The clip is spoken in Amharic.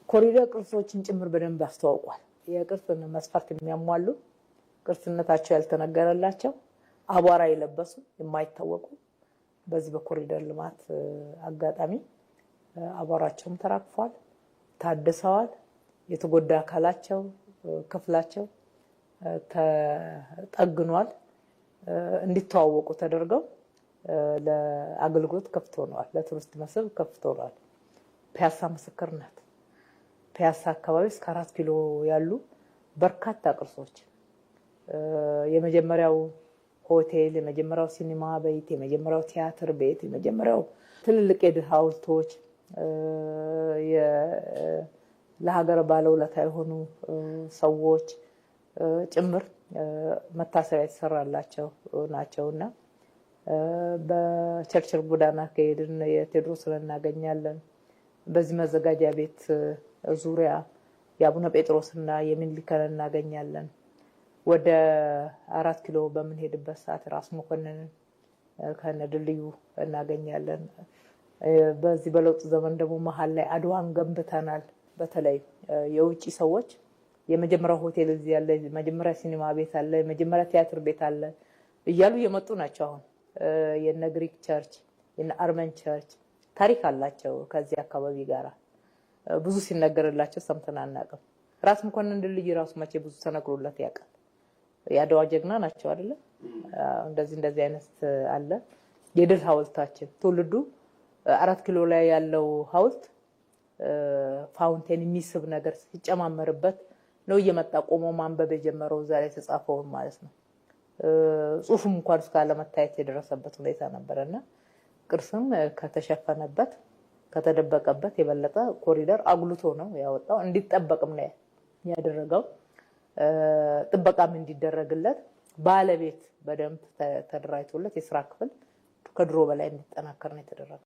ኮሪደር ቅርሶችን ጭምር በደንብ አስተዋውቋል። የቅርስን መስፈርት የሚያሟሉ ቅርስነታቸው ያልተነገረላቸው አቧራ የለበሱ የማይታወቁ በዚህ በኮሪደር ልማት አጋጣሚ አቧራቸውም ተራክፏል፣ ታድሰዋል። የተጎዳ አካላቸው ክፍላቸው ተጠግኗል። እንዲተዋወቁ ተደርገው ለአገልግሎት ከፍቶ ሆነዋል። ለቱሪስት መስህብ ከፍቶ ሆነዋል። ፒያሳ ምስክርነት ፒያሳ አካባቢ እስከ 4 ኪሎ ያሉ በርካታ ቅርሶች የመጀመሪያው ሆቴል፣ የመጀመሪያው ሲኒማ ቤት፣ የመጀመሪያው ቲያትር ቤት፣ የመጀመሪያው ትልልቅ የድል ሐውልቶች ለሀገር ባለውለታ የሆኑ ሰዎች ጭምር መታሰቢያ የተሰራላቸው ናቸውና በቸርችል ጎዳና ከሄድን የቴዎድሮስን እናገኛለን። በዚህ መዘጋጃ ቤት ዙሪያ የአቡነ ጴጥሮስና የሚኒሊክን እናገኛለን። ወደ 4 ኪሎ በምንሄድበት ሰዓት ራስ መኮንንን ከነድልድዩ እናገኛለን። በዚህ በለውጥ ዘመን ደግሞ መሀል ላይ አድዋን ገንብተናል። በተለይ የውጭ ሰዎች የመጀመሪያው ሆቴል እዚህ ያለ፣ የመጀመሪያ ሲኒማ ቤት አለ፣ የመጀመሪያ ቲያትር ቤት አለ እያሉ እየመጡ ናቸው። አሁን የነ ግሪክ ቸርች፣ የነ አርመን ቸርች ታሪክ አላቸው። ከዚህ አካባቢ ጋራ ብዙ ሲነገርላቸው ሰምተን አናውቅም። ራስ መኮንን ድልድይ ራሱ መቼ ብዙ ተነግሮለት ያውቃል። የአድዋ ጀግና ናቸው አይደለ? እንደዚህ አይነት አለ። የድል ሐውልታችን ትውልዱ 4 ኪሎ ላይ ያለው ሐውልት ፋውንቴን የሚስብ ነገር ሲጨማመርበት ነው እየመጣ ቆሞ ማንበብ የጀመረው እዛ ላይ የተጻፈውን ማለት ነው። ጽሁፉም እንኳን እስከ አለመታየት የደረሰበት ሁኔታ ነበረና ቅርስም ከተሸፈነበት ከተደበቀበት የበለጠ ኮሪደር አጉልቶ ነው ያወጣው። እንዲጠበቅም ነው ያደረገው። ጥበቃም እንዲደረግለት ባለቤት በደንብ ተደራጅቶለት የስራ ክፍል ከድሮ በላይ እንዲጠናከር ነው የተደረገው።